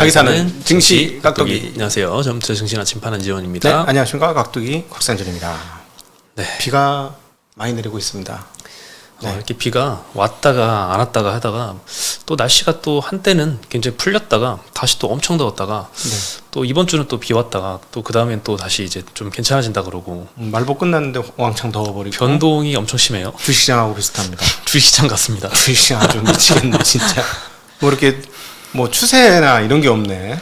가기사는 증시 깍두기. 안녕하세요. 저부터 증시 아침판 한지원입니다. 네, 안녕하십니까. 깍두기 곽상준입니다. 네. 비가 많이 내리고 있습니다. 네. 이렇게 비가 왔다가 안 왔다가 하다가 또 날씨가 또 한때는 굉장히 풀렸다가 다시 또 엄청 더웠다가 또 이번 주는 또 비 왔다가 또 그 다음엔 또 다시 이제 좀 괜찮아진다 그러고 말복 끝났는데 왕창 더워버리고 변동이 엄청 심해요. 주식시장하고 비슷합니다. 주식시장 같습니다. 주식시장 아주 미치겠네 진짜. 뭐 이렇게 뭐 추세나 이런 게 없네.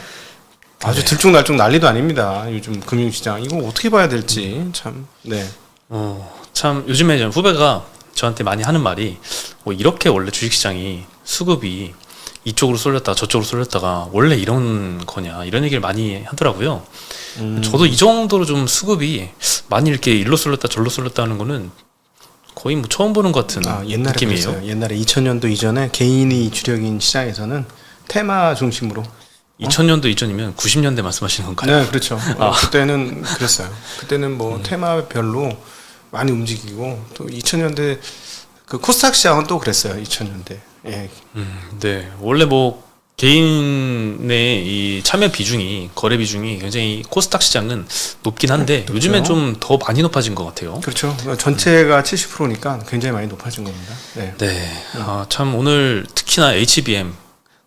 아주 들쭉날쭉 난리도 아닙니다. 요즘 금융시장 이거 어떻게 봐야 될지 참. 네. 참 요즘에 좀 후배가 저한테 많이 하는 말이 이렇게 원래 주식시장이 수급이 이쪽으로 쏠렸다가 저쪽으로 쏠렸다가 원래 이런 거냐 이런 얘기를 많이 하더라고요. 저도 이 정도로 좀 수급이 많이 이렇게 일로 쏠렸다 절로 쏠렸다 하는 거는 거의 뭐 처음 보는 것 같은 옛날에 느낌이에요. 그랬어요. 옛날에 2000년도 이전에 개인이 주력인 시장에서는 테마 중심으로 2000년도 이전이면 90년대 말씀하시는 건가요? 네, 그렇죠. 그때는 그랬어요. 그때는 뭐 테마별로 많이 움직이고 또 2000년대 그 코스닥 시장은 또 그랬어요. 2000년대. 예. 네. 원래 뭐 개인의 이 참여 비중이 거래 비중이 굉장히 코스닥 시장은 높긴 한데 요즘엔 좀 더 많이 높아진 것 같아요. 그렇죠. 전체가 70%니까 굉장히 많이 높아진 겁니다. 네. 네. 참 오늘 특히나 HBM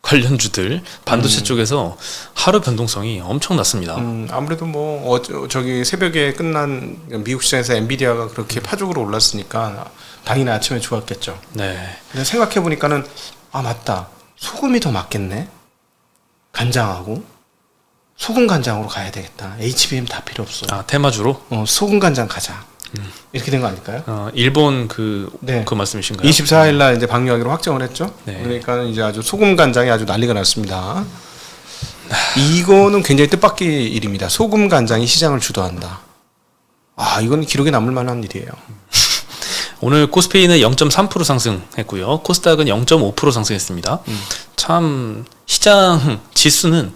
관련주들 반도체 쪽에서 하루 변동성이 엄청 났습니다. 아무래도 뭐 저기 새벽에 끝난 미국 시장에서 엔비디아가 그렇게 파죽으로 올랐으니까 당연히 아침에 좋았겠죠. 네. 근데 생각해 보니까는 맞다. 소금이 더 맞겠네. 간장하고 소금 간장으로 가야 되겠다. HBM 다 필요 없어. 테마주로? 소금 간장 가자. 이렇게 된 거 아닐까요? 일본 그 말씀이신가요? 24일 날 이제 방류하기로 확정을 했죠. 네. 그러니까 이제 아주 소금 간장이 아주 난리가 났습니다. 이거는 굉장히 뜻밖의 일입니다. 소금 간장이 시장을 주도한다. 이건 기록에 남을 만한 일이에요. 오늘 코스피는 0.3% 상승했고요. 코스닥은 0.5% 상승했습니다. 참 시장 지수는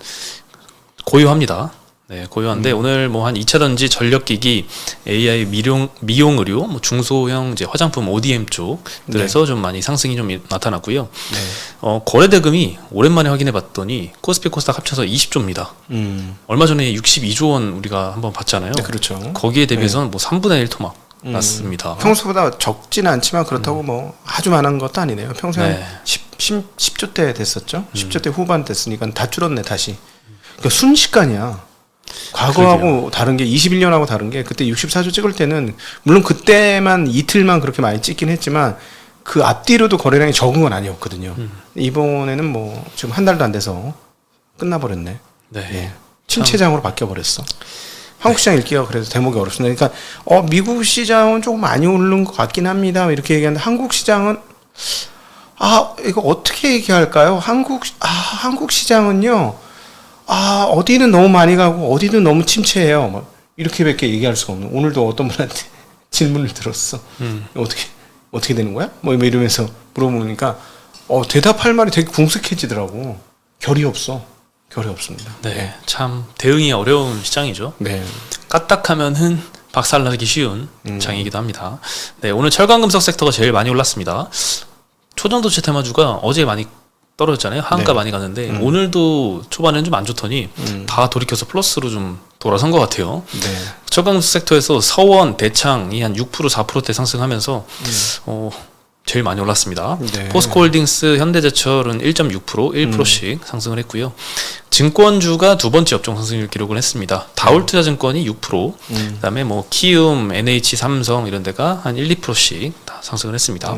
고요합니다. 네, 고요한데 오늘 뭐 한 2차 전지, 전력기기, AI 미용 의료, 뭐 중소형 이제 화장품 ODM 쪽들에서 좀 많이 상승이 좀 나타났고요. 네. 거래 대금이 오랜만에 확인해 봤더니 코스피 코스닥 합쳐서 20조입니다. 얼마 전에 62조 원 우리가 한번 봤잖아요. 네, 그렇죠. 거기에 대비해서는 뭐 3분의 1 토막 났습니다. 평소보다 적지는 않지만 그렇다고 뭐 아주 많은 것도 아니네요. 평소에 10조 대 됐었죠. 10조 대 후반 됐으니까 다 줄었네 다시. 그러니까 순식간이야. 과거하고 그러게요. 다른 게 21년하고 다른 게 그때 64조 찍을 때는 물론 그때만 이틀만 그렇게 많이 찍긴 했지만 그 앞뒤로도 거래량이 적은 건 아니었거든요. 이번에는 뭐 지금 한 달도 안 돼서 끝나버렸네. 네. 예. 침체장으로 바뀌어버렸어. 한국 시장 읽기가 그래서 대목이 어렵습니다. 그러니까 미국 시장은 조금 많이 오른 것 같긴 합니다. 이렇게 얘기하는데 한국 시장은 이거 어떻게 얘기할까요? 한국 시장은요. 어디는 너무 많이 가고 어디는 너무 침체해요. 이렇게밖에 얘기할 수가 없는. 오늘도 어떤 분한테 질문을 들었어. 어떻게 되는 거야? 뭐 이러면서 물어보니까 대답할 말이 되게 궁색해지더라고. 결이 없습니다. 네, 네. 참 대응이 어려운 시장이죠. 네. 까딱하면은 박살나기 쉬운 장이기도 합니다. 네, 오늘 철강금속 섹터가 제일 많이 올랐습니다. 초전도체 테마주가 어제 많이 떨어졌잖아요. 하한가 많이 갔는데 오늘도 초반에는 좀 안 좋더니 다 돌이켜서 플러스로 좀 돌아선 것 같아요. 네. 철강금속 섹터에서 서원, 대창이 한 6%, 4%대 상승하면서 제일 많이 올랐습니다. 네. 포스코홀딩스, 현대제철은 1.6%, 1%씩 상승을 했고요. 증권주가 두 번째 업종 상승률 기록을 했습니다. 다올투자증권이 6%, 그다음에 뭐 키움, NH, 삼성 이런 데가 한 1, 2%씩 다 상승을 했습니다.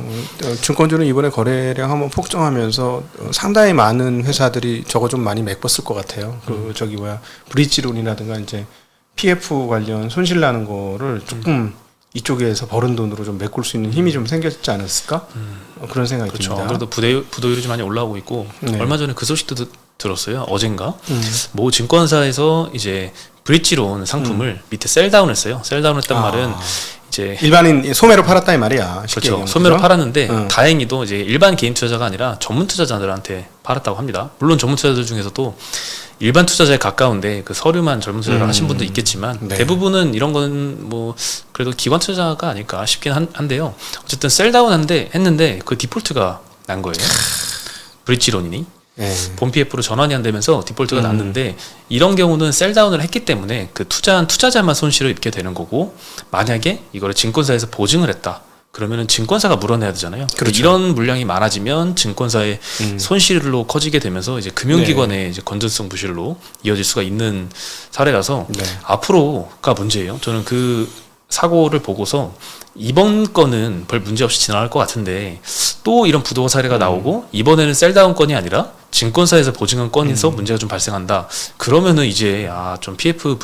증권주는 이번에 거래량 한번 폭증하면서 상당히 많은 회사들이 저거 좀 많이 메꿨을 것 같아요. 브릿지론이라든가 이제 PF 관련 손실 나는 거를 조금 이쪽에서 버는 돈으로 좀 메꿀 수 있는 힘이 좀 생겼지 않았을까? 그런 생각이 듭니다. 그래도 부도율이 좀 많이 올라오고 있고 얼마 전에 그 소식도 들었어요. 어젠가 모 증권사에서 이제 브릿지론 상품을 밑에 셀다운했어요. 셀다운했단 말은 이제 일반인 소매로 팔았다 이 말이야. 그렇죠. 소매로 팔았는데 다행히도 이제 일반 개인 투자자가 아니라 전문 투자자들한테 팔았다고 합니다. 물론 전문 투자자들 중에서도 일반 투자자에 가까운데 그 서류만 전문 투자를 하신 분도 있겠지만 대부분은 이런 거는 뭐 그래도 기관 투자가 아닐까 싶긴 한데요. 어쨌든 셀다운 했는데 그 디폴트가 난 거예요. 브릿지론이니. 네. 본 PF로 전환이 안 되면서 디폴트가 음. 났는데 이런 경우는 셀다운을 했기 때문에 그 투자한 투자자만 손실을 입게 되는 거고 만약에 이거를 증권사에서 보증을 했다. 그러면은 증권사가 물어내야 되잖아요. 그렇죠. 이런 물량이 많아지면 증권사의 손실로 커지게 되면서 이제 금융기관의 네. 이제 건전성 부실로 이어질 수가 있는 사례라서 네. 앞으로가 문제예요. 저는 그 사고를 보고서 이번 건은 별 문제 없이 지나갈 것 같은데 또 이런 부도가 사례가 나오고 이번에는 셀다운 건이 아니라 증권사에서 보증한 건에서 문제가 좀 발생한다. 그러면은 이제 좀 PF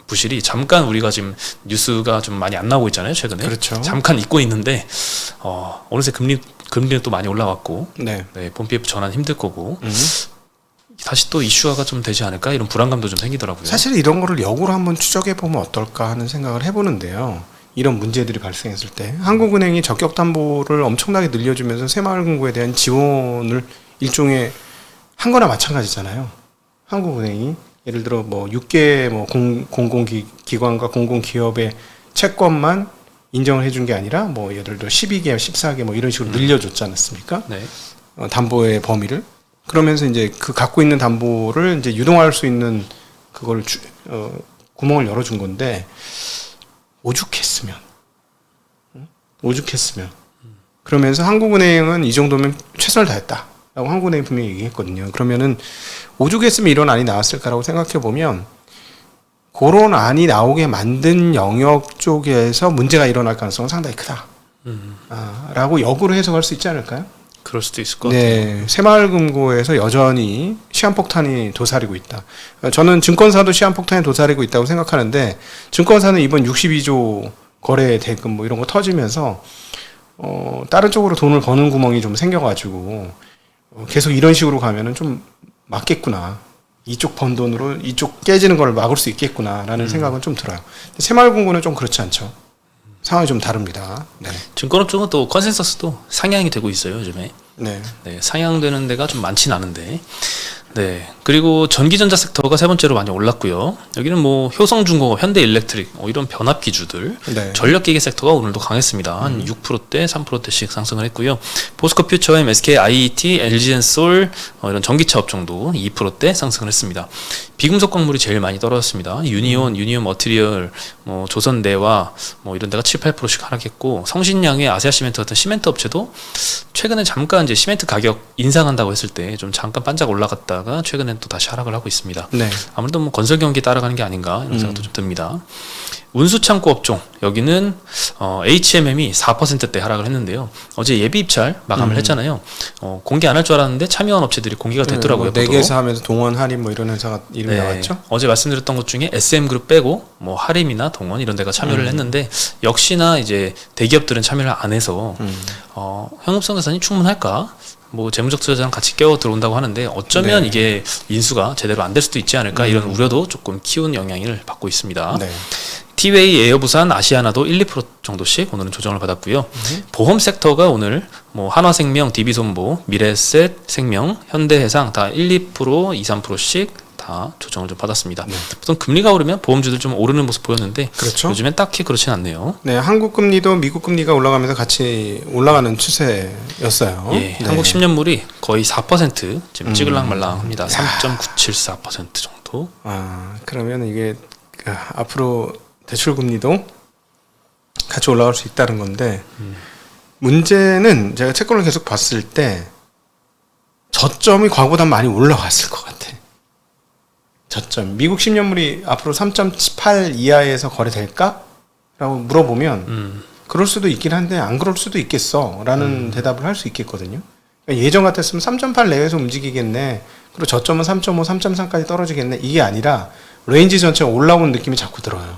부실이 잠깐 우리가 지금 뉴스가 좀 많이 안 나오고 있잖아요, 최근에. 그렇죠. 잠깐 잊고 있는데 어느새 금리는 또 많이 올라왔고, 네. 네, 본 PF 전환 힘들 거고. 다시 또 이슈화가 좀 되지 않을까 이런 불안감도 좀 생기더라고요. 사실 이런 거를 역으로 한번 추적해 보면 어떨까 하는 생각을 해보는데요. 이런 문제들이 발생했을 때 한국은행이 적격 담보를 엄청나게 늘려주면서 새마을금고에 대한 지원을 일종의 한 거나 마찬가지잖아요. 한국은행이 예를 들어 뭐 6개 뭐 공공기관과 공공기업의 채권만 인정을 해준 게 아니라 뭐 예를 들어 12개, 14개 뭐 이런 식으로 늘려줬지 않았습니까? 네. 담보의 범위를. 그러면서 이제 그 갖고 있는 담보를 이제 유동할 수 있는 그걸 구멍을 열어준 건데 오죽했으면 그러면서 한국은행은 이 정도면 최선을 다했다라고 한국은행이 분명히 얘기했거든요. 그러면은 오죽했으면 이런 안이 나왔을까라고 생각해 보면 그런 안이 나오게 만든 영역 쪽에서 문제가 일어날 가능성은 상당히 크다. 라고 역으로 해석할 수 있지 않을까요? 그럴 수도 있을 것 같아요. 네, 새마을금고에서 여전히 시한폭탄이 도사리고 있다. 저는 증권사도 시한폭탄이 도사리고 있다고 생각하는데 증권사는 이번 62조 거래 대금 뭐 이런 거 터지면서 다른 쪽으로 돈을 버는 구멍이 좀 생겨가지고 계속 이런 식으로 가면은 좀 맞겠구나. 이쪽 번 돈으로 이쪽 깨지는 걸 막을 수 있겠구나라는 생각은 좀 들어요. 새마을금고는 좀 그렇지 않죠. 상황이 좀 다릅니다. 네. 증권업 쪽은 또 컨센서스도 상향이 되고 있어요, 요즘에. 네. 네, 상향되는 데가 좀 많진 않은데. 네. 그리고 전기전자 섹터가 세 번째로 많이 올랐고요. 여기는 뭐 효성중공업, 현대일렉트릭 이런 변압 기주들, 네. 전력기계 섹터가 오늘도 강했습니다. 한 6%대, 3%대씩 상승을 했고요. 포스코퓨처엠, SKIET, LG엔솔 이런 전기차 업종도 2%대 상승을 했습니다. 비금속 광물이 제일 많이 떨어졌습니다. 유니온 머티리얼, 뭐 조선대와 뭐 이런 데가 7, 8%씩 하락했고 성신양의 아세아시멘트 같은 시멘트 업체도 최근에 잠깐 이제 시멘트 가격 인상한다고 했을 때 좀 잠깐 반짝 올라갔다가 최근엔 또 다시 하락을 하고 있습니다. 네. 아무래도 뭐 건설 경기 따라가는 게 아닌가 이런 생각도 좀 듭니다. 운수창고 업종 여기는 HMM이 4%대 하락을 했는데요. 어제 예비 입찰 마감을 했잖아요. 공개 안 할 줄 알았는데 참여한 업체들이 공개가 됐더라고요. 뭐 4개에서 하면서 동원, 할인 뭐 이런 회사가 이름이 나왔죠. 어제 말씀드렸던 것 중에 SM그룹 빼고 뭐 하림이나 동원 이런 데가 참여를 했는데 역시나 이제 대기업들은 참여를 안 해서 현금성 자산이 충분할까? 뭐 재무적 투자자랑 같이 껴 들어온다고 하는데 어쩌면 네. 이게 인수가 제대로 안 될 수도 있지 않을까 이런 우려도 조금 키운 영향을 받고 있습니다. 네. 티웨이, 에어부산, 아시아나도 1, 2% 정도씩 오늘은 조정을 받았고요. 보험 섹터가 오늘 뭐 한화생명, DB손보, 미래에셋, 생명, 현대해상 다 1, 2%, 2, 3%씩 다 조정을 좀 받았습니다. 네. 보통 금리가 오르면 보험주들 좀 오르는 모습 보였는데 그렇죠. 요즘엔 딱히 그렇진 않네요. 네, 한국 금리도 미국 금리가 올라가면서 같이 올라가는 추세였어요. 예, 네. 한국 10년물이 거의 4% 지금 찍을랑말랑합니다. 3.97% 정도. 그러면 이게 앞으로 대출 금리도 같이 올라갈 수 있다는 건데 문제는 제가 채권을 계속 봤을 때 저점이 과거보다 많이 올라갔을 것 같아. 저점. 미국 10년물이 앞으로 3.8 이하에서 거래될까? 라고 물어보면 그럴 수도 있긴 한데 안 그럴 수도 있겠어 라는 대답을 할 수 있겠거든요. 그러니까 예전 같았으면 3.8 내에서 움직이겠네. 그리고 저점은 3.5, 3.3까지 떨어지겠네. 이게 아니라 레인지 전체가 올라오는 느낌이 자꾸 들어요.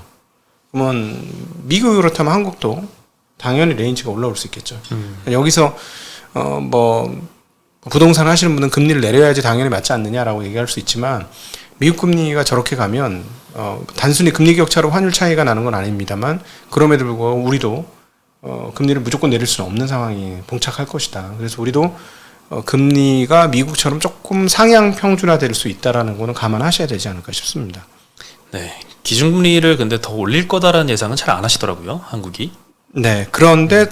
그러면 미국이 그렇다면 한국도 당연히 레인지가 올라올 수 있겠죠. 여기서 뭐 부동산 하시는 분은 금리를 내려야지 당연히 맞지 않느냐라고 얘기할 수 있지만 미국 금리가 저렇게 가면 단순히 금리 격차로 환율 차이가 나는 건 아닙니다만 그럼에도 불구하고 우리도 금리를 무조건 내릴 수는 없는 상황이 봉착할 것이다. 그래서 우리도 금리가 미국처럼 조금 상향 평준화될 수 있다라는 거는 감안하셔야 되지 않을까 싶습니다. 네, 기준금리를 근데 더 올릴 거다라는 예상은 잘 안 하시더라고요, 한국이. 네, 그런데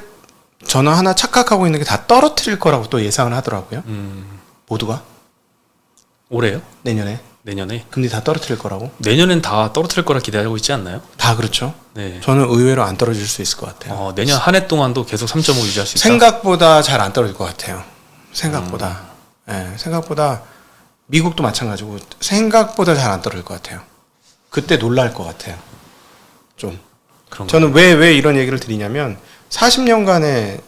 저는 하나 착각하고 있는 게 다 떨어뜨릴 거라고 또 예상을 하더라고요. 모두가. 올해요? 내년에 내년에? 금리 다 떨어뜨릴 거라고? 내년엔 다 떨어뜨릴 거라 기대하고 있지 않나요? 다 그렇죠. 네. 저는 의외로 안 떨어질 수 있을 것 같아요. 내년 한 해 동안도 계속 3.5 유지할 수 있다. 생각보다 잘 안 떨어질 것 같아요. 생각보다. 생각보다 미국도 마찬가지고 생각보다 잘 안 떨어질 것 같아요. 그때 놀랄 것 같아요. 좀. 그런가요? 저는 왜 이런 얘기를 드리냐면 40년간의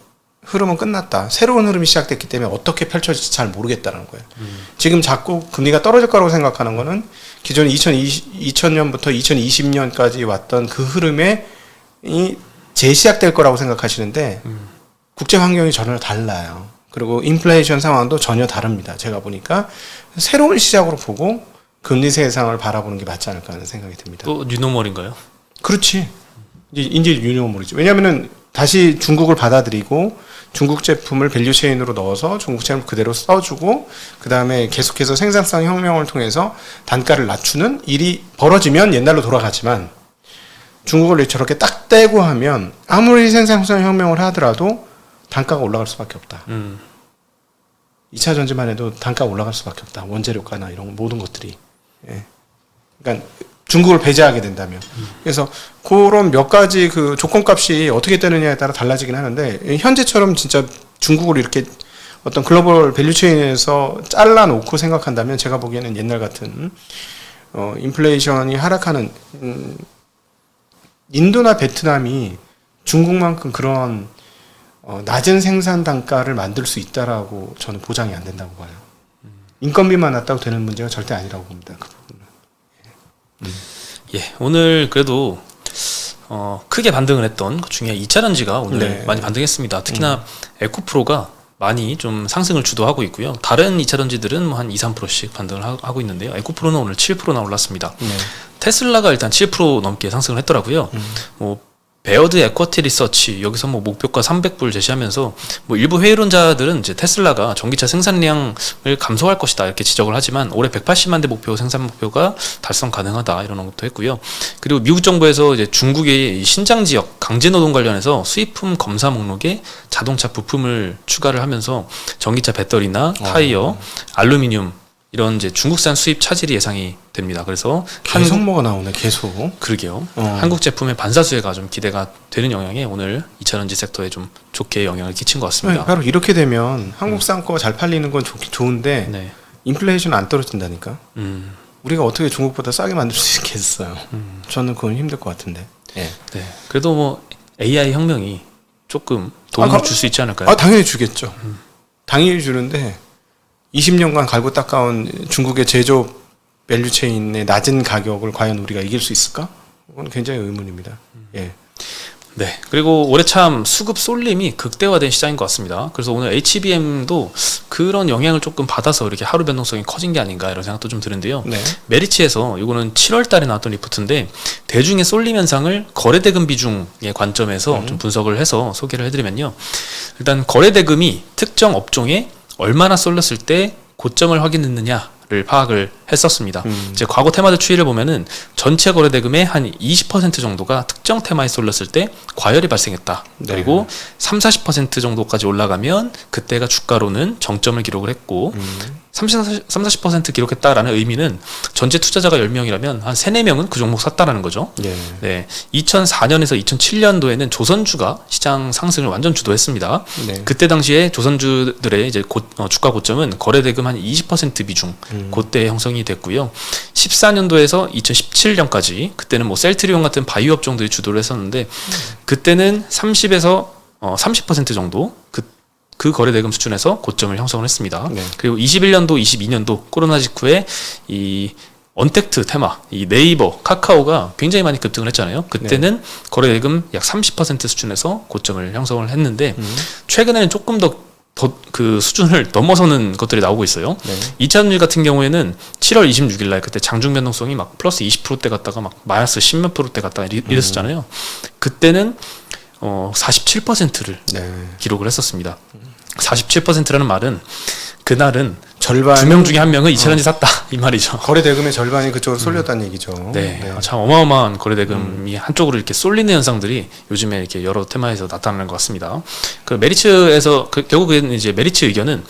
흐름은 끝났다. 새로운 흐름이 시작됐기 때문에 어떻게 펼쳐질지 잘 모르겠다는 거예요. 지금 자꾸 금리가 떨어질 거라고 생각하는 거는 기존 2000년부터 2020년까지 왔던 그 흐름에 재시작될 거라고 생각하시는데 국제 환경이 전혀 달라요. 그리고 인플레이션 상황도 전혀 다릅니다. 제가 보니까 새로운 시작으로 보고 금리 세상을 바라보는 게 맞지 않을까 하는 생각이 듭니다. 또 뉴노멀인가요? 그렇지. 이제 유니버물이죠. 왜냐하면은 다시 중국을 받아들이고 중국 제품을 밸류체인으로 넣어서 중국 제품 그대로 써주고 그 다음에 계속해서 생산성 혁명을 통해서 단가를 낮추는 일이 벌어지면 옛날로 돌아가지만 중국을 저렇게 딱 떼고 하면 아무리 생산성 혁명을 하더라도 단가가 올라갈 수밖에 없다. 2차 전지만 해도 단가가 올라갈 수밖에 없다. 원재료가나 이런 모든 것들이. 그러니까 중국을 배제하게 된다면. 그래서 그런 몇 가지 그 조건값이 어떻게 되느냐에 따라 달라지긴 하는데 현재처럼 진짜 중국을 이렇게 어떤 글로벌 밸류체인에서 잘라놓고 생각한다면 제가 보기에는 옛날 같은 인플레이션이 하락하는 인도나 베트남이 중국만큼 그런 낮은 생산 단가를 만들 수 있다라고 저는 보장이 안 된다고 봐요. 인건비만 낮다고 되는 문제가 절대 아니라고 봅니다. 그 부분은. 예, 오늘 그래도 크게 반등을 했던 그 중에 2차전지가 오늘 네. 많이 반등했습니다. 특히나 에코프로가 많이 좀 상승을 주도하고 있고요. 다른 2차전지들은 뭐 한 2, 3%씩 반등을 하고 있는데요. 에코프로는 오늘 7%나 올랐습니다. 네. 테슬라가 일단 7% 넘게 상승을 했더라고요. 뭐 베어드 에쿼티 리서치 여기서 뭐 목표가 300불 제시하면서 뭐 일부 회의론자들은 이제 테슬라가 전기차 생산량을 감소할 것이다 이렇게 지적을 하지만 올해 180만 대 목표 생산 목표가 달성 가능하다 이런 언급도 했고요. 그리고 미국 정부에서 이제 중국의 신장 지역 강제 노동 관련해서 수입품 검사 목록에 자동차 부품을 추가를 하면서 전기차 배터리나 타이어, 알루미늄 이런 이제 중국산 수입 차질이 예상이 됩니다. 그래서 계속 뭐가 나오네, 계속. 그러게요. 한국 제품의 반사수혜가 좀 기대가 되는 영향에 오늘 2차전지 섹터에 좀 좋게 영향을 끼친 것 같습니다. 네, 바로 이렇게 되면 한국산 거 잘 팔리는 건 좋은데 네. 인플레이션 안 떨어진다니까. 우리가 어떻게 중국보다 싸게 만들 수 있겠어요. 저는 그건 힘들 것 같은데. 네. 네. 그래도 뭐 AI 혁명이 조금 도움을 줄 수 있지 않을까요? 당연히 주겠죠. 당연히 주는데 20년간 갈고 닦아온 중국의 제조 밸류체인의 낮은 가격을 과연 우리가 이길 수 있을까? 그건 굉장히 의문입니다. 예. 네. 그리고 올해 참 수급 쏠림이 극대화된 시장인 것 같습니다. 그래서 오늘 HBM도 그런 영향을 조금 받아서 이렇게 하루 변동성이 커진 게 아닌가 이런 생각도 좀 드는데요. 네. 메리츠에서 이거는 7월 달에 나왔던 리포트인데 대중의 쏠림 현상을 거래대금 비중의 관점에서 좀 분석을 해서 소개를 해드리면요. 일단 거래대금이 특정 업종에 얼마나 쏠렸을 때 고점을 확인했느냐를 파악을 했었습니다. 이제 과거 테마주 추이를 보면은 전체 거래대금의 한 20% 정도가 특정 테마에 쏠렸을 때 과열이 발생했다. 네. 그리고 30-40% 정도까지 올라가면 그때가 주가로는 정점을 기록을 했고 30-40% 기록했다라는 의미는 전체 투자자가 10명이라면 한 3-4명은 그 종목 샀다라는 거죠. 네. 2004년에서 2007년도에는 조선주가 시장 상승을 완전 주도했습니다. 네. 그때 당시에 조선주들의 이제 주가 고점은 거래대금 한 20% 비중 그때 형성이 됐고요. 14년도에서 2017년까지 그때는 뭐 셀트리온 같은 바이오 업종들이 주도를 했었는데 그때는 30에서 30% 정도 그 거래대금 수준에서 고점을 형성을 했습니다. 네. 그리고 21년도, 22년도 코로나 직후에 이 언택트 테마, 이 네이버, 카카오가 굉장히 많이 급등을 했잖아요. 그때는 거래대금 약 30% 수준에서 고점을 형성을 했는데 최근에는 조금 더 그 수준을 넘어서는 것들이 나오고 있어요. 2차전지 같은 경우에는 7월 26일 날 그때 장중 변동성이 막 플러스 20%대 갔다가 막 마이너스 10몇 %대 갔다가 이랬었잖아요. 그때는 47%를 기록을 했었습니다. 47%라는 말은 그날은 절반 2명 중에 1명은 이체전지 샀다 이 말이죠. 거래 대금의 절반이 그쪽으로 쏠렸다는 얘기죠. 네, 참 어마어마한 거래 대금이 한쪽으로 이렇게 쏠리는 현상들이 요즘에 이렇게 여러 테마에서 나타나는 것 같습니다. 그 메리츠에서 결국은 이제 메리츠 의견은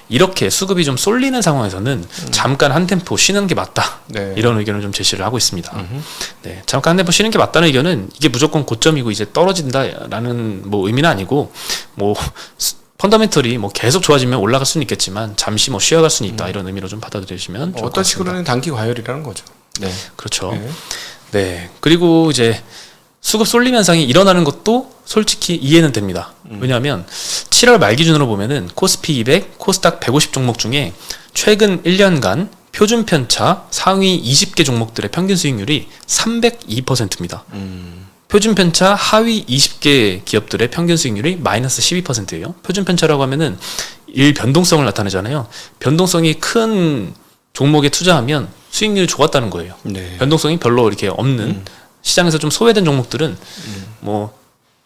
이렇게 수급이 좀 쏠리는 상황에서는 잠깐 한 템포 쉬는 게 맞다. 네. 이런 의견을 좀 제시를 하고 있습니다. 네, 잠깐 한 템포 쉬는 게 맞다는 의견은 이게 무조건 고점이고 이제 떨어진다라는 뭐 의미는 아니고 뭐 펀더멘털이 뭐 계속 좋아지면 올라갈 수는 있겠지만 잠시 뭐 쉬어갈 수는 있다 이런 의미로 좀 받아들이시면 좋을 것 어떤 같습니다. 식으로는 단기 과열이라는 거죠. 네. 그렇죠. 네. 네. 그리고 이제 수급 쏠림 현상이 일어나는 것도 솔직히 이해는 됩니다. 왜냐하면 7월 말 기준으로 보면은 코스피 200, 코스닥 150 종목 중에 최근 1년간 표준 편차 상위 20개 종목들의 평균 수익률이 302%입니다. 표준 편차 하위 20개 기업들의 평균 수익률이 마이너스 12%예요. 표준 편차라고 하면은 변동성을 나타내잖아요. 변동성이 큰 종목에 투자하면 수익률이 좋았다는 거예요. 네. 변동성이 별로 이렇게 없는 시장에서 좀 소외된 종목들은 뭐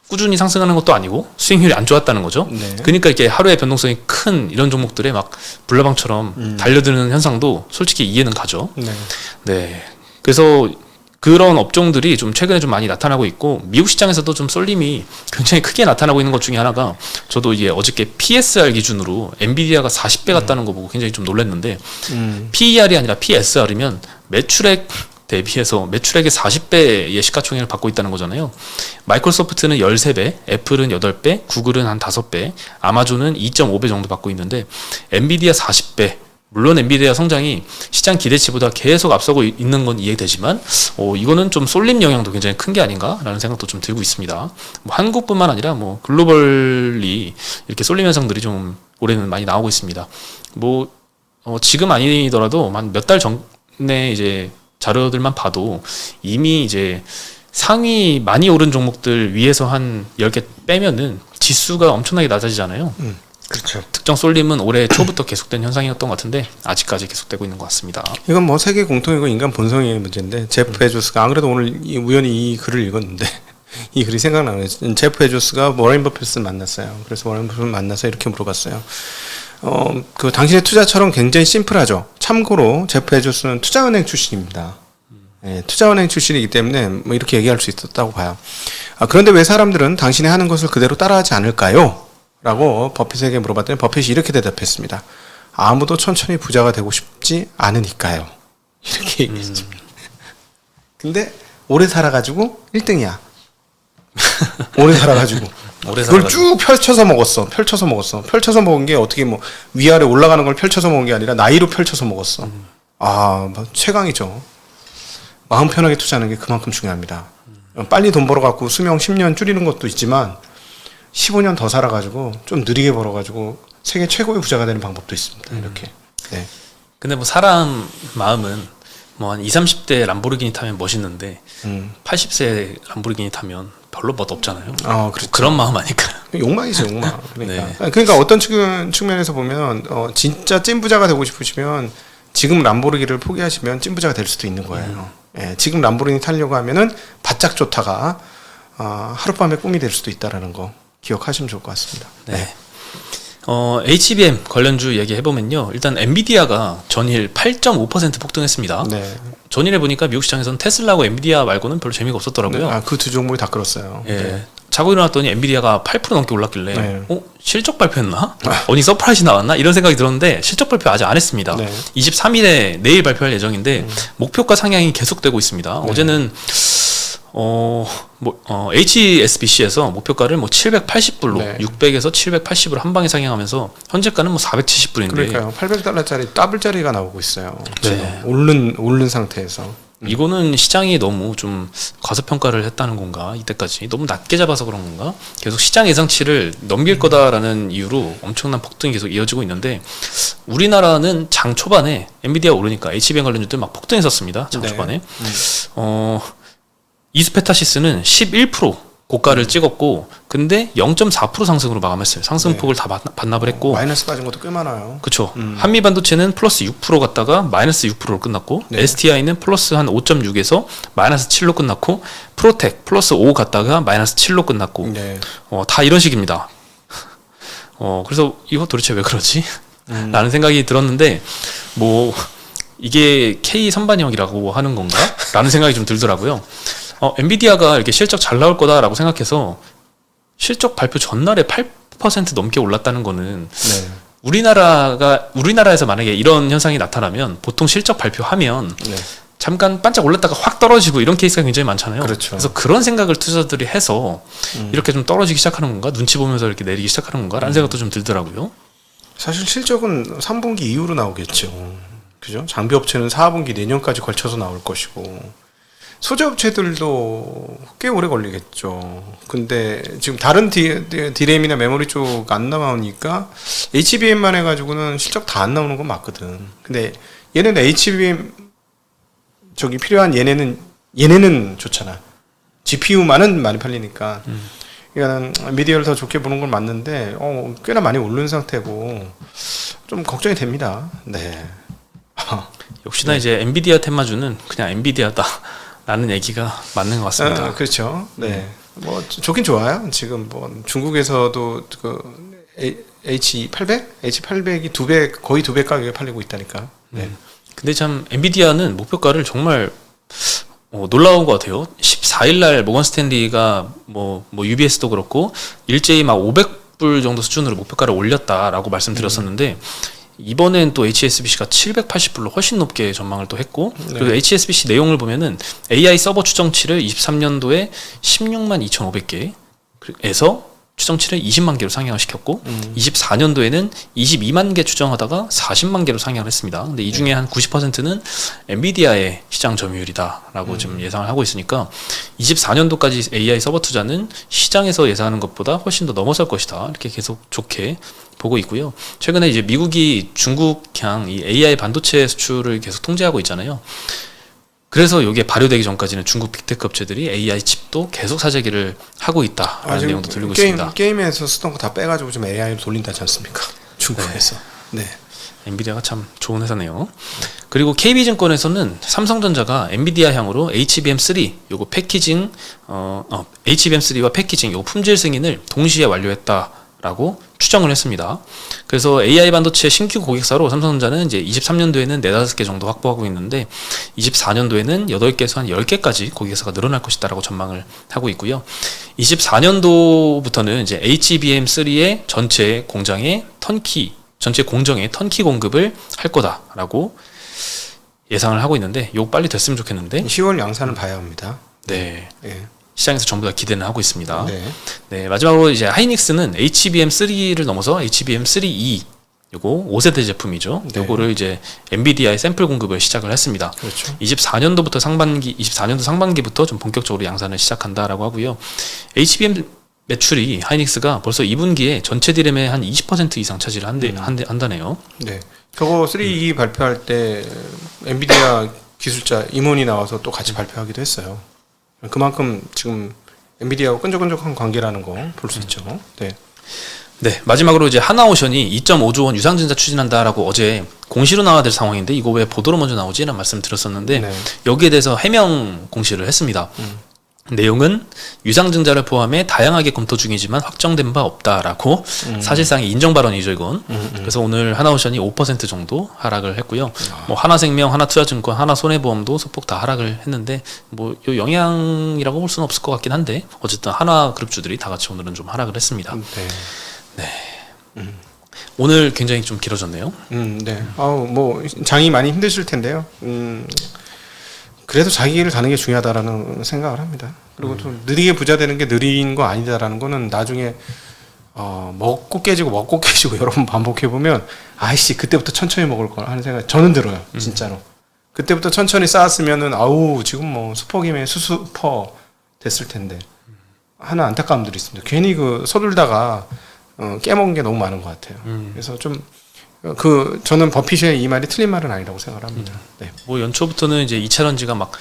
꾸준히 상승하는 것도 아니고 수익률이 안 좋았다는 거죠. 네. 그러니까 이렇게 하루에 변동성이 큰 이런 종목들에 막 불나방처럼 달려드는 현상도 솔직히 이해는 가죠. 네. 네. 그래서 그런 업종들이 좀 최근에 좀 많이 나타나고 있고 미국 시장에서도 좀 쏠림이 굉장히 크게 나타나고 있는 것 중에 하나가 저도 이게 어저께 PSR 기준으로 엔비디아가 40배 갔다는 거 보고 굉장히 좀 놀랐는데 PER이 아니라 PSR이면 매출액 대비해서 매출액의 40배의 시가총액을 받고 있다는 거잖아요. 마이크로소프트는 13배, 애플은 8배, 구글은 한 5배, 아마존은 2.5배 정도 받고 있는데 엔비디아 40배. 물론 엔비디아 성장이 시장 기대치보다 계속 앞서고 있는 건 이해되지만 이거는 좀 쏠림 영향도 굉장히 큰 게 아닌가라는 생각도 좀 들고 있습니다. 뭐 한국뿐만 아니라 뭐 글로벌리 이렇게 쏠림 현상들이 좀 올해는 많이 나오고 있습니다. 뭐 지금 아니더라도 한 몇 달 전에 이제 자료들만 봐도 이미 이제 상위 많이 오른 종목들 위에서 한 10개 빼면은 지수가 엄청나게 낮아지잖아요. 그렇죠. 특정 쏠림은 올해 초부터 계속된 현상이었던 것 같은데 아직까지 계속되고 있는 것 같습니다. 이건 뭐 세계 공통이고 인간 본성의 문제인데 제프 베조스가 안 그래도 오늘 우연히 이 글을 읽었는데 이 글이 생각나네요. 제프 베조스가 워렌 버핏을 만났어요. 그래서 워렌 버핏을 만나서 이렇게 물어봤어요. 그 당신의 투자처럼 굉장히 심플하죠. 참고로 제프 베조스는 투자은행 출신입니다. 예, 투자은행 출신이기 때문에 뭐 이렇게 얘기할 수 있었다고 봐요. 그런데 왜 사람들은 당신이 하는 것을 그대로 따라하지 않을까요? 라고 버핏에게 물어봤더니 버핏이 이렇게 대답했습니다. 아무도 천천히 부자가 되고 싶지 않으니까요. 이렇게 얘기했습니다. 근데 오래 살아가지고 1등이야. 오래 살아가지고. 그걸 쭉 펼쳐서 먹었어. 펼쳐서 먹은 게 어떻게 뭐 위아래 올라가는 걸 펼쳐서 먹은 게 아니라 나이로 펼쳐서 먹었어. 뭐 최강이죠. 마음 편하게 투자하는 게 그만큼 중요합니다. 빨리 돈 벌어갖고 수명 10년 줄이는 것도 있지만 15년 더 살아가지고 좀 느리게 벌어가지고 세계 최고의 부자가 되는 방법도 있습니다. 이렇게. 네. 근데 뭐 사람 마음은 뭐 한 20, 30대 람보르기니 타면 멋있는데 80세 람보르기니 타면 별로 멋 없잖아요. 그렇죠. 뭐 그런 마음 아닐까요? 욕망이죠, 욕망. 그러니까. 네. 그러니까 어떤 측면에서 보면 진짜 찐 부자가 되고 싶으시면 지금 람보르기니를 포기하시면 찐 부자가 될 수도 있는 거예요. 예, 지금 람보르기니 타려고 하면은 바짝 좋다가 하룻밤에 꿈이 될 수도 있다라는 거 기억하시면 좋을 것 같습니다. 네. HBM 관련주 얘기해보면요. 일단 엔비디아가 전일 8.5% 폭등했습니다. 네. 전일에 보니까 미국 시장에서는 테슬라하고 엔비디아 말고는 별로 재미가 없었더라고요. 네. 그 두 종목이 다 끌었어요. 예. 네. 자고 일어났더니 엔비디아가 8% 넘게 올랐길래 네. 실적 발표했나? 어디 서프라이즈 나왔나? 이런 생각이 들었는데 실적 발표 아직 안 했습니다. 네. 23일에 내일 발표할 예정인데 목표가 상향이 계속되고 있습니다. 네. 어제는 HSBC에서 목표가를 뭐 780불로 네. 600에서 780으로 한 방에 상향하면서 현재가는 뭐 470불인데 그러니까요. 800달러짜리 더블짜리가 나오고 있어요. 네. 오른 상태에서. 이거는 시장이 너무 좀 과소평가를 했다는 건가? 이때까지 너무 낮게 잡아서 그런 건가? 계속 시장 예상치를 넘길 거다라는 이유로 엄청난 폭등이 계속 이어지고 있는데 우리나라는 장 초반에 엔비디아 오르니까 HBM 관련주들 막 폭등했었습니다. 장 네. 초반에 이스페타시스는 11% 고가를 찍었고 근데 0.4% 상승으로 마감했어요. 상승폭을 다 반납을 했고 마이너스 빠진 것도 꽤 많아요. 그렇죠. 한미반도체는 플러스 6% 갔다가 마이너스 6%로 끝났고 네. STI는 플러스 한 5.6에서 마이너스 7로 끝났고 프로텍 플러스 5 갔다가 마이너스 7로 끝났고 네. 다 이런 식입니다. 그래서 이거 도대체 왜 그러지? 라는 생각이 들었는데 뭐 이게 K 선반영이라고 하는 건가? 라는 생각이 좀 들더라고요. 엔비디아가 이렇게 실적 잘 나올 거다라고 생각해서 실적 발표 전날에 8% 넘게 올랐다는 거는 네. 우리나라에서 만약에 이런 현상이 나타나면 보통 실적 발표하면 네. 잠깐 반짝 올랐다가 확 떨어지고 이런 케이스가 굉장히 많잖아요. 그렇죠. 그래서 그런 생각을 투자들이 해서 이렇게 좀 떨어지기 시작하는 건가? 눈치 보면서 이렇게 내리기 시작하는 건가? 라는 생각도 좀 들더라고요. 사실 실적은 3분기 이후로 나오겠죠. 그죠? 장비 업체는 4분기 내년까지 걸쳐서 나올 것이고 소재 업체들도 꽤 오래 걸리겠죠. 근데 지금 다른 디램이나 메모리 쪽 안 나오니까 HBM만 해가지고는 실적 다 안 나오는 건 맞거든. 근데 얘네는 HBM 저기 필요한 얘네는 좋잖아. GPU만은 많이 팔리니까. 그러니까 미디어를 더 좋게 보는 건 맞는데 꽤나 많이 오른 상태고 좀 걱정이 됩니다. 네. 역시나 이제 엔비디아 테마주는 그냥 엔비디아다 라는 얘기가 맞는 것 같습니다. 그렇죠. 네. 뭐 좋긴 좋아요. 지금 뭐 중국에서도 그 H800이 거의 2배 가격에 팔리고 있다니까. 네. 근데 참 엔비디아는 목표가를 정말 놀라운 것 같아요. 14일 날 모건 스탠리가 뭐 UBS도 그렇고 일제히 막 500불 정도 수준으로 목표가를 올렸다라고 말씀드렸었는데 이번엔 또 HSBC가 780불로 훨씬 높게 전망을 또 했고 그리고 HSBC 내용을 보면은 AI 서버 추정치를 23년도에 16만 2,500개에서 추정치를 20만 개로 상향을 시켰고 24년도에는 22만 개 추정하다가 40만 개로 상향을 했습니다. 근데 이 중에 한 90%는 엔비디아의 시장 점유율이다라고 지금 예상을 하고 있으니까 24년도까지 AI 서버 투자는 시장에서 예상하는 것보다 훨씬 더 넘어설 것이다. 이렇게 계속 좋게 보고 있고요. 최근에 이제 미국이 중국향 이 AI 반도체 수출을 계속 통제하고 있잖아요. 그래서 이게 발효되기 전까지는 중국 빅테크 업체들이 AI 칩도 계속 사재기를 하고 있다라는 내용도 들리고 있습니다. 게임에서 쓰던 거 다 빼가지고 좀 AI로 돌린다지 않습니까? 중국에서. 네. 엔비디아가 참 좋은 회사네요. 그리고 KB증권에서는 삼성전자가 엔비디아 향으로 HBM3 요거 패키징 HBM3와 패키징 요 품질 승인을 동시에 완료했다라고 추정을 했습니다. 그래서 AI 반도체 신규 고객사로 삼성전자는 이제 23년도에는 4-5개 정도 확보하고 있는데 24년도에는 8개에서 한 10개까지 고객사가 늘어날 것이다라고 전망을 하고 있고요. 24년도부터는 이제 HBM3의 전체 공정에 턴키 공급을 할 거다라고 예상을 하고 있는데 요거 빨리 됐으면 좋겠는데 10월 양산을 봐야 합니다. 네. 네. 시장에서 전부 다 기대는 하고 있습니다. 네. 네, 마지막으로 이제 하이닉스는 HBM3를 넘어서 HBM3E 요거 5세대 제품이죠. 네. 요거를 이제 엔비디아의 샘플 공급을 시작을 했습니다. 그렇죠. 24년도 상반기부터 좀 본격적으로 양산을 시작한다라고 하고요. HBM 매출이 하이닉스가 벌써 2분기에 전체 디램의 한 20% 이상 차지를 한다네요. 네. 저거 3E 발표할 때 엔비디아 기술자 임원이 나와서 또 같이 발표하기도 했어요. 그만큼 지금 엔비디아하고 끈적끈적한 관계라는 거 볼 수 있죠. 네. 네, 마지막으로 이제 하나오션이 2.5조 원 유상증자 추진한다라고 어제 공시로 나와야 될 상황인데 이거 왜 보도로 먼저 나오지? 라는 말씀 드렸었는데 네. 여기에 대해서 해명 공시를 했습니다. 내용은 유상증자를 포함해 다양하게 검토 중이지만 확정된 바 없다라고 사실상의 인정 발언이죠 이건. 그래서 오늘 하나오션이 5% 정도 하락을 했고요. 뭐 하나생명, 하나투자증권, 하나손해보험도 소폭 다 하락을 했는데 뭐 요 영향이라고 볼 수는 없을 것 같긴 한데 어쨌든 하나그룹주들이 다 같이 오늘은 좀 하락을 했습니다. 네. 오늘 굉장히 좀 길어졌네요. 네. 뭐 장이 많이 힘드실 텐데요. 그래도 자기 길을 가는 게 중요하다라는 생각을 합니다. 그리고 좀 느리게 부자 되는 게 느린 거 아니다라는 거는 나중에 먹고 깨지고 여러 번 반복해 보면 아이씨 그때부터 천천히 먹을 걸 하는 생각 저는 들어요. 진짜로. 그때부터 천천히 쌓았으면은 지금 뭐 슈퍼김에 수수퍼 됐을 텐데 하나 안타까움들이 있습니다. 괜히 그 서둘다가 깨먹은 게 너무 많은 것 같아요. 그래서 좀 저는 버핏의 이 말이 틀린 말은 아니라고 생각을 합니다. 네. 뭐 연초부터는 이제 2차전지가 막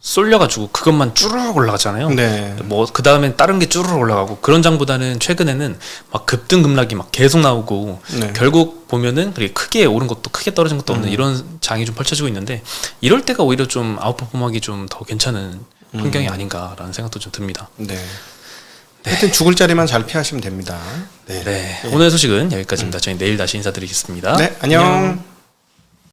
쏠려가지고 그것만 쭈르륵 올라갔잖아요. 네. 뭐 그 다음엔 다른 게 쭈르륵 올라가고 그런 장보다는 최근에는 막 급등급락이 막 계속 나오고 네. 결국 보면은 그렇게 크게 오른 것도 크게 떨어진 것도 없는 이런 장이 좀 펼쳐지고 있는데 이럴 때가 오히려 좀 아웃퍼폼하기 좀 더 괜찮은 환경이 아닌가라는 생각도 좀 듭니다. 네. 하여튼 죽을 자리만 잘 피하시면 됩니다. 네. 오늘 소식은 여기까지입니다. 저희 내일 다시 인사드리겠습니다. 네, 안녕.